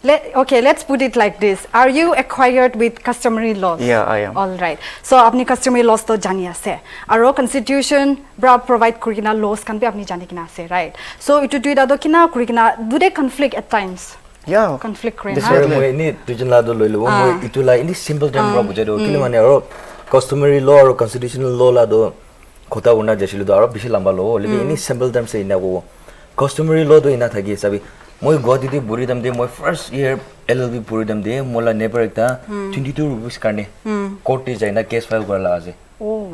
Let's put it like this. Are you acquired with customary laws? Yeah, I am. All right. So, apni customary laws to jani ase. Aro constitution bra provide kurikina laws kan bhi apni jani kina ase, right? So, itu duida do kina kurikina do they conflict at times? Yeah. Conflict kurina. Moi ni tujen la do loilo moi itu la ini simple term bra bujai do kile mane aro customary law or constitutional law la do khota una jesilu do aro bishi lamba law lebi ini simple term se ina go customary law do ina thagi sabi moi Guwahati te buri dam de moi first year LLB buri dam de mola neighbor ekta 22 rupees karne court te jaina case file garla aje. Oh.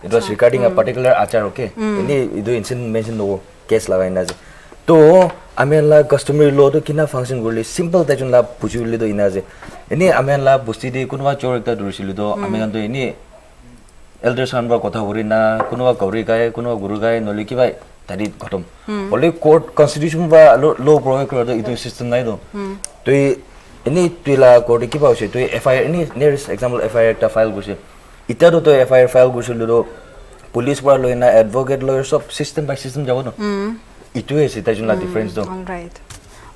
It was regarding a particular achar, okay? Ini idu incident mention no case laga ina je. To amen la customary law to kina function gurli simple tajun la pujuli do ina je. Ini amen la busti de kunwa chor ekta durisilu do amen to ini elders han ba kotha hori na kunwa kauri gae kunwa guru gae noli ki bai tari khatam. Only court constitution ba law provide kora do itu system nai do. To ini tuila court ki ba hoise to FIR ini nearest example FIR ta file guse. Ita to FIR file gusilu do police ba loina advocate lawyer sub system by system jabo no. Itu is it ajunla difference do. All right.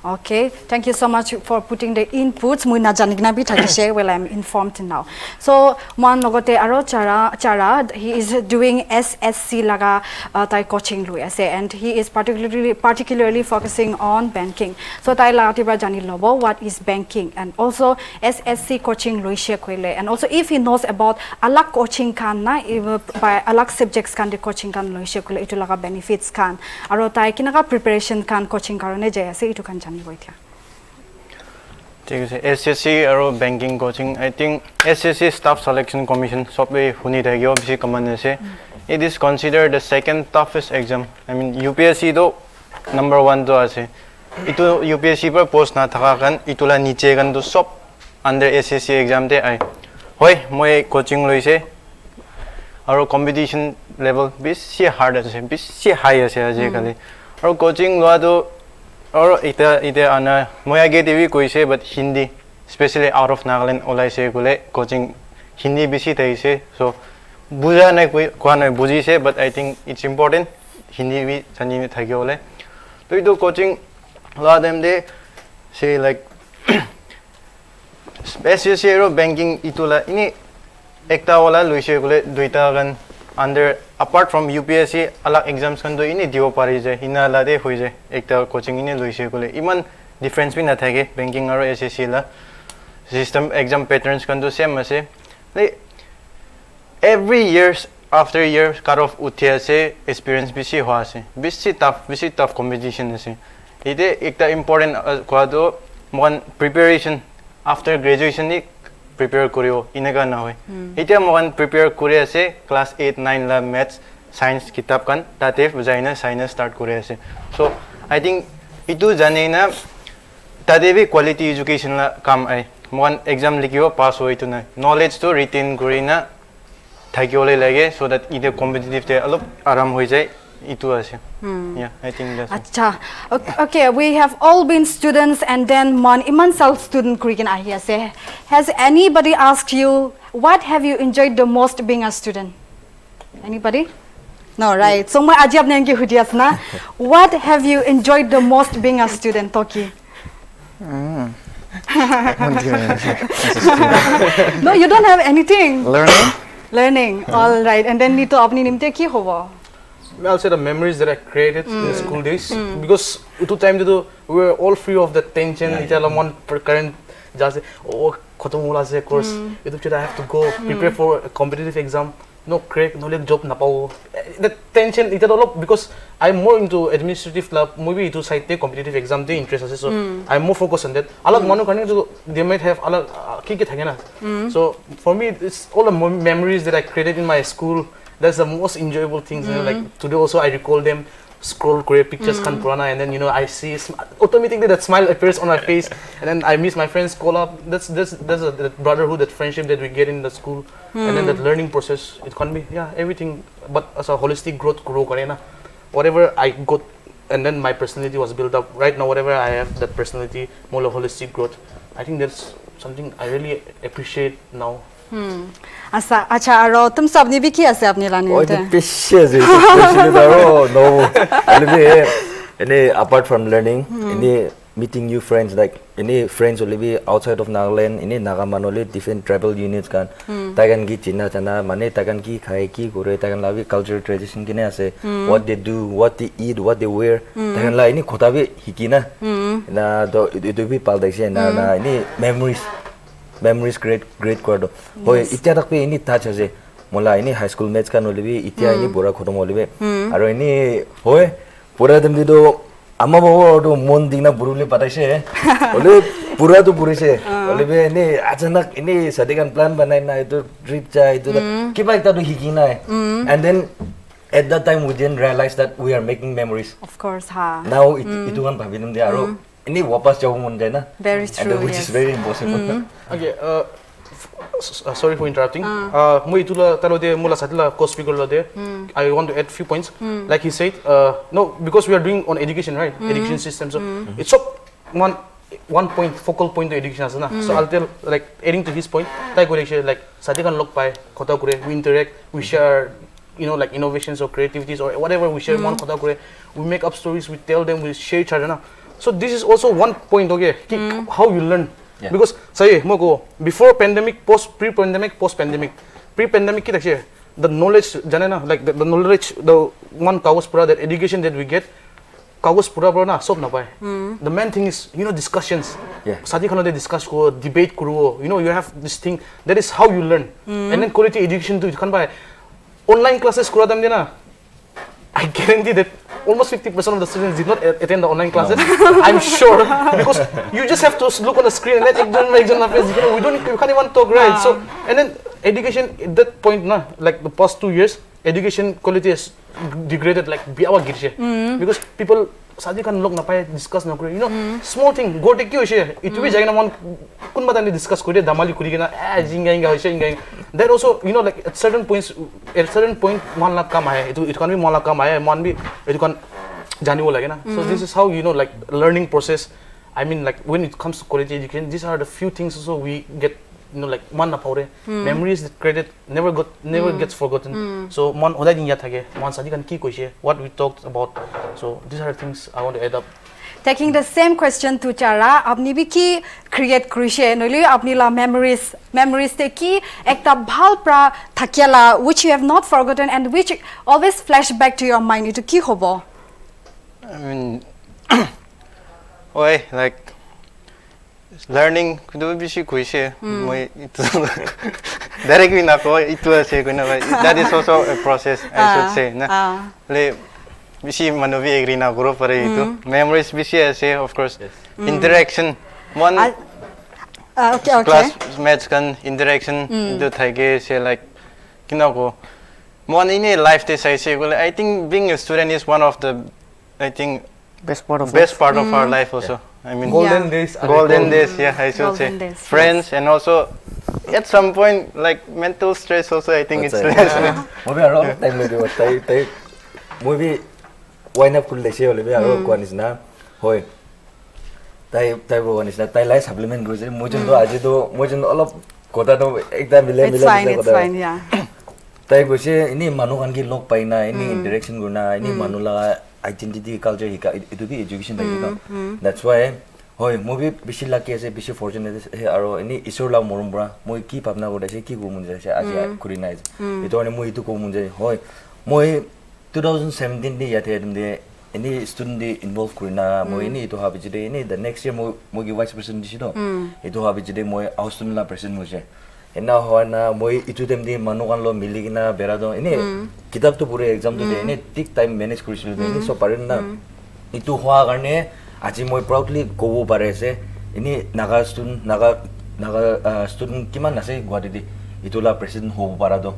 Okay, thank you so much for putting the inputs. Mui na janigna bi thakise. Well, I'm informed now. So, man logote aro chara he is doing SSC laga tai coaching lui ase, and he is particularly focusing on banking. So, tai lagati ba jani lobo what is banking, and also SSC coaching lui she koile, and also if he knows about alak coaching kan na by alak subjects kan de coaching kan lui she koile itu laga benefits kan aro tai kinaga preparation kan coaching karone jai ase itu kan SSC or banking coaching, I think SSC Staff Selection Commission it is considered the second toughest exam. I mean UPSC do number 1 do ase. Itu UPSC per post na thaka kan itula niche kan do sop under SSC exam de ai. Hoi moi coaching loise aro competition level bisi hard ase bisi high ase aje kali. Aro coaching lo do or ite ana moya TV koise but Hindi especially out of Nagaland olai se gule coaching Hindi bisi taise so buja nai koi buji se but I think it's important Hindi bi chani ne thagi ole to ido coaching la them de say like SSC ro banking itula ini ekta wala loise gule duita gan under apart from UPSC alak exams kan do ini dio pari je hina la de hoi je ekta coaching ini loise gole iman difference bi na thage banking aro SSC la system exam patterns kan do same ase like every years after year cut off uthia se experience bi si hoa se bisi tough competition ase ide ekta important kwa do mon preparation after graduation ni prepare koriyo inaga na hoy etia mogan prepare kore ase class 8 9 la maths science kitab kan tate bujaina science start kore ase so I think itu janena tade bi quality education la kam ai mogan exam likio pass hoy to na knowledge to retain korina thagiole lage so that ide competitive te alop aram hoy jai itu ase yeah I think that's Acha. Okay, we have all been students, and then iman self student kurikin ahi ase. Has anybody asked you what have you enjoyed the most being a student? Anybody? No, right. So my aji apne anki hudias na. What have you enjoyed the most being a student, Toki? No, you don't have anything. Learning. All right. And then nito apni nimte ki hobo? I'll say the memories that I created in the school days because to time to we were all free of the tension. One per current just oh khatam hula se course. I have to go prepare for a competitive exam. no crack, no like job na pao. That tension ita all because I'm more into administrative lab, maybe into site competitive exam te interest ase, so I'm more focused on that. Alag manu karne jo they might have alag ki thake na. So for me it's all the memories that I created in my school. That's the most enjoyable things. You know, like today also I recall them. Scroll create pictures kan purana, and then you know I see automatically that smile appears on my face, and then I miss my friends call up. That's that brotherhood, that friendship that we get in the school, and then that learning process. It can be everything, but as a holistic growth grow karena. Whatever I got, and then my personality was built up. Right now, whatever I have, that personality, more of holistic growth. I think that's something I really appreciate now. अच्छा आरो तुम सब ने भी किया से अपने लाने Oh, होते the precious. No. Any apart from learning, any meeting new friends, like any friends will be outside of Nagaland, any Nagaman only different tribal units kan. Tagan ki China chana, mane tagan ki khai ki kore, tagan labi cultural tradition kine ase, what they do, what they eat, what they wear. Tagan la ini kota bi hikina. Na do itu bi pal daise na ini memories great quarter. Hoy itya tak pe ini touch ase. Mola ini high school mates kan olibi itya ini pura khotom olibi. Aro ini hoy pura dem dido amma bawa do mon dingna burule pataise. Ole pura to purise. Olibi ini achanak ini sadikan plan banai na itu trip cha itu kipa ekta do hikina. And then at that time we didn't realize that we are making memories. of course ha Now itu kan bhabinum de aro ini wapas jauh mun de na. very true, And which is yes. very impossible. Okay, sorry for interrupting. Moi itula talo de mula satla course speaker lo de. I want to add few points. Like he said, no, because we are doing on education, right? Education system. So it's one point focal point to education as na. So I'll tell like adding to his point. Tai ko like sati kan log pai kota kure we interact, we share. You know, like innovations or creativities or whatever we share one kota kure. We make up stories. We tell them. We share each other na. So this is also one point. Okay, how you learn. Yeah. Because say mo before pandemic, pre-pandemic, post-pandemic. Pre-pandemic ki dakhe the knowledge jane na like the knowledge, the one kagos pura, that education that we get kagos pura na sob na pai. The main thing is discussions. Yeah. Sati khano de discuss ko, debate kuro. You have this thing. That is how you learn. And then quality education too kan pai. Online classes kura dam na. I guarantee that almost 50% of the students did not attend the online classes. I'm sure, because you just have to look on the screen and let exam face. You can't even talk, right? So, and then education at that point, like the past 2 years, education quality has degraded like biawa girshe. Because people sadi kan log na pay discuss na kure. Small thing, go take you she. Itu bi jagna mon kun batan ni discuss kure damali kuri gina jinga inga. That also, like at certain point man la kam hai. It can be man la kam hai, man bi it can jani wo lage na. So this is how like learning process. I mean, like when it comes to quality education, these are the few things also we get. Like man na paure memories that created never gets forgotten. So man oda din ya thage man sadi kan ki koise what we talked about. So these are the things I want to add up. Taking the same question to Chara, apni bi ki create krishe noili apni la memories te ki ekta bhal pra thakiala which you have not forgotten and which always flash back to your mind. Itu ki hobo? I mean, like learning kudu bishi kuishe moi itu directly na ko itu ase ko na that is also a process I should say na le bishi manovi agree na guru pare itu memories bishi ase of course interaction one Okay. classmates kan interaction do thage say like kinako one in a life they say I think being a student is one of the Best part of our life also. I mean, Golden days. Yeah, I should say. Golden days, Friends, and also at some point, like mental stress also, I think it's less. Maybe around time maybe what maybe wine up cool leshe ole be aro kwan is na hoy tai one is na tai lai supplement grocery mojon do aje do mojon olop kota do ekta mile It's fine, yeah. Tai gose ini manu kan ki log paina ini interaction guna ini manu la identity culture hika itu bi education tagi that's why hoy movie bishi lucky ase bishi fortunate aro ini isor la morum bra moi ki papna gode se ki go mun jase aji kurina itu ani moi itu ko mun jase hoy moi 2017 ni yate de any student de involve kurina moi ini itu habi jide ini the next year moi gi vice president disido itu habi jide moi house student la president mo je ena hoy na moi itu dem di manukan lo mili kina berado ini kitab to pure exam to de ini tik time manage korisil ini so parin na itu hoa karne aji moi proudly go pare ase ini naga student kiman ase Guwahati di itula president ho parado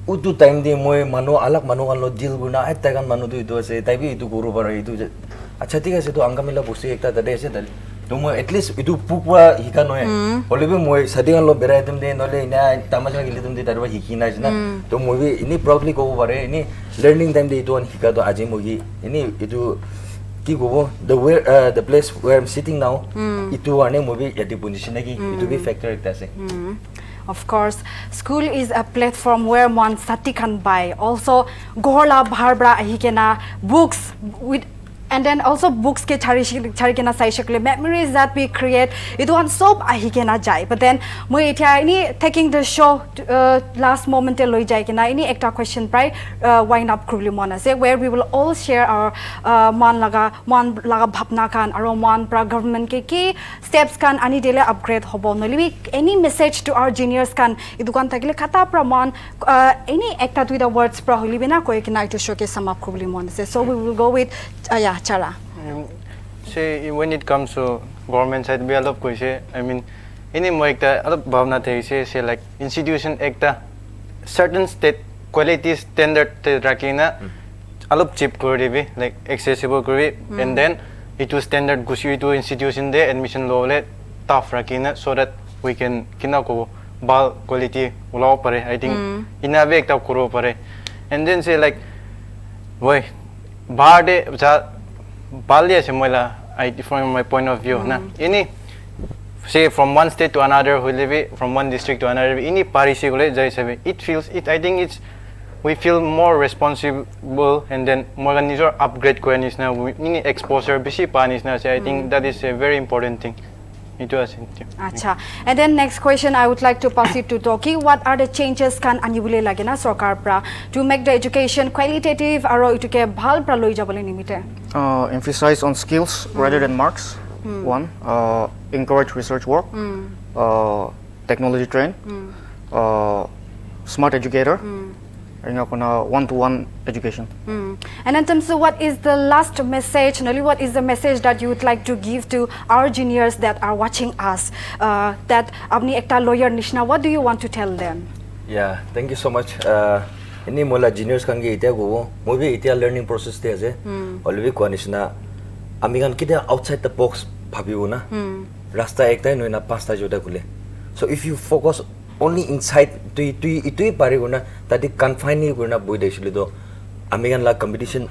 utu time di moi manu alak manu kan lo deal guna ai tagan manu tu itu ase tai bi itu guru pare itu acha ঠিক আছে তো angkamila bosti ekta dade ase dal to moi at least itu pupwa hika noe holebe moi sadingan lo berai tum de nole ina tamasha gili tum de tarwa hikina jna to moi bi ini proudly go pare ini learning time de itu an hika to aji moi ini itu ki go the place where I'm sitting now itu ane moi bi yati position ki itu bi factor ekta ase. Of course, school is a platform where one sati can buy. Also, gorla bharbra ahikena books with. And then also books ke chari kena sai shakle memories that we create itu on sob ahi kena jai but then moi etia ini taking the show last moment e loi jai kena ini ekta question prai wind up kruli mon ase where we will all share our man laga bhapna kan aro man pra government ke steps kan ani dele upgrade hobo noli any message to our juniors kan idu kan takile khata pra mon any ekta with the words pra holi bina koi kena to show ke sum up kruli mon ase so we will go with yeah Chara. Say when it comes to government side, we alop koi say. I mean, ini mo ekta alop bhavna the say like institution ekta certain state quality standard te rakina alop cheap kori be like accessible kori and then itu standard gusi itu institution de admission law le tough rakina so that we can kina ko bal quality ulao pare. I think ina be ekta kuro pare and then say like boy bade Balia semuela, from my point of view, na ini say from one state to another, who live from one district to another, ini parisi gule jai sabi. It feels it. I think it's we feel more responsible and then more organizer upgrade koyanis na ini exposure bisi panis na. So I think that is a very important thing. Itu asin. Acha. And then next question, I would like to pass it to Toki. What are the changes can anibule lage na sarkar pra to make the education qualitative aro ituke bhal pra loi jabole nimite? Emphasize on skills rather than marks. One, encourage research work. Technology train. Smart educator. One-to-one education. And in terms of what is the last message, Noli, what is the message that you would like to give to our juniors that are watching us? That apni ekta lawyer nishna, what do you want to tell them? Yeah, thank you so much. Ini mola juniors kan ge itia go, movie itia learning process te ase. Already ko nishna, ami kan kita outside the box bhabibo na. Rasta ekta no na pasta joda kule. So if you focus only inside itu pare guna tadi confine guna boy daisile do American la competition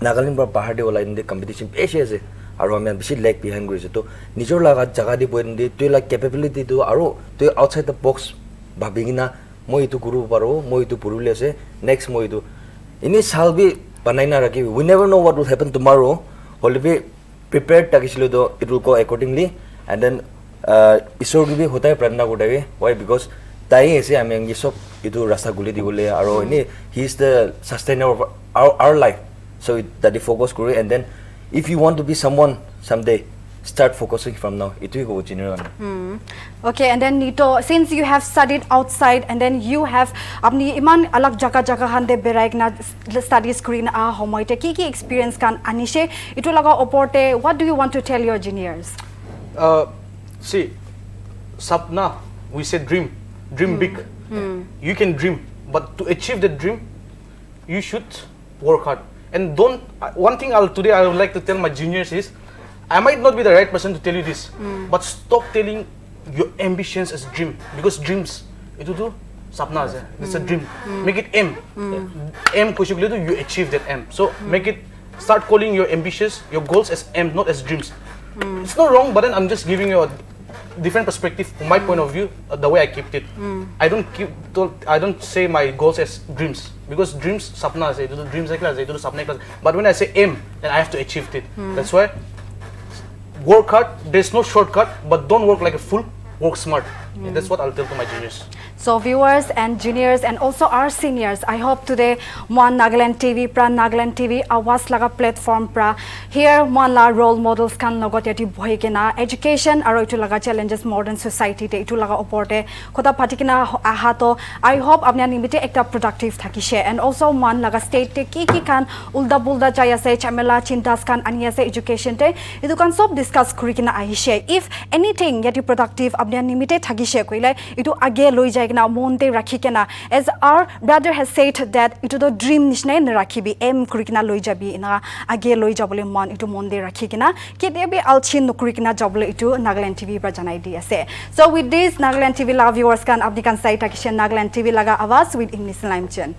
Nagaland ba pahar de wala inde competition peshe ase aro ami bishi lag behind goise to nijor laga jaga di boy inde tu la capability do aro tu outside the box bhabigina moi itu guru paro moi itu purule ase next moi itu ini salbi banaina raki we never know what will happen tomorrow will be prepared takisile do it will go accordingly and then isor gibi hota hai pradna kodage why because tai ase ami angi sob itu rasta guli digole aro ini he is the sustainer of our life so that the focus kore and then if you want to be someone someday start focusing from now itu go general. Okay, and then Nito, since you have studied outside and then you have apni iman alag jaga hande beraik na studies screen homoite ki experience kan anishe itu laga oporte what do you want to tell your juniors? See, sapna, we say dream big. You can dream, but to achieve the dream, you should work hard. And don't. One thing today I would like to tell my juniors is, I might not be the right person to tell you this, but stop telling your ambitions as dream because dreams itu tu sapna ase. It's a dream. Make it M. M kushukle tu you achieve that M. So make it. Start calling your ambitions, your goals as M, not as dreams. It's not wrong, but then I'm just giving you a different perspective from my point of view, the way I kept it. I don't say my goals as dreams because dreams sapna ase, itu dreams ekla ase, itu sapna ekla ase. But when I say aim, then I have to achieve it. That's why work hard. There's no shortcut, but don't work like a fool. Work smart. And that's what I'll tell to my juniors. So viewers and juniors and also our seniors, I hope today one Nagaland TV Awaaz laga platform pra here one la role models kan logot yati bohi kena education aro itu laga challenges modern society te itu laga oporte kota patikina ahato I hope apni nimite ekta productive thakishe and also one laga state te ki kan ulda bulda jai ase chamela chintas kan ani ase education te itu kan sob discuss kuri kena ahishe if anything yati productive apni nimite thakishe koile itu age loi jai kena monte rakhi kena as our brother has said that itu the dream nishnai na rakhibi aim kuri kena loi jabi ina age loi jabole mon itu monde rakhi kena kedebi alchin nukuri kena jabole itu Nagaland TV pra janai di ase so with this Nagaland TV love viewers kan apni kan sai takishe Nagaland TV laga Awaaz with English line chen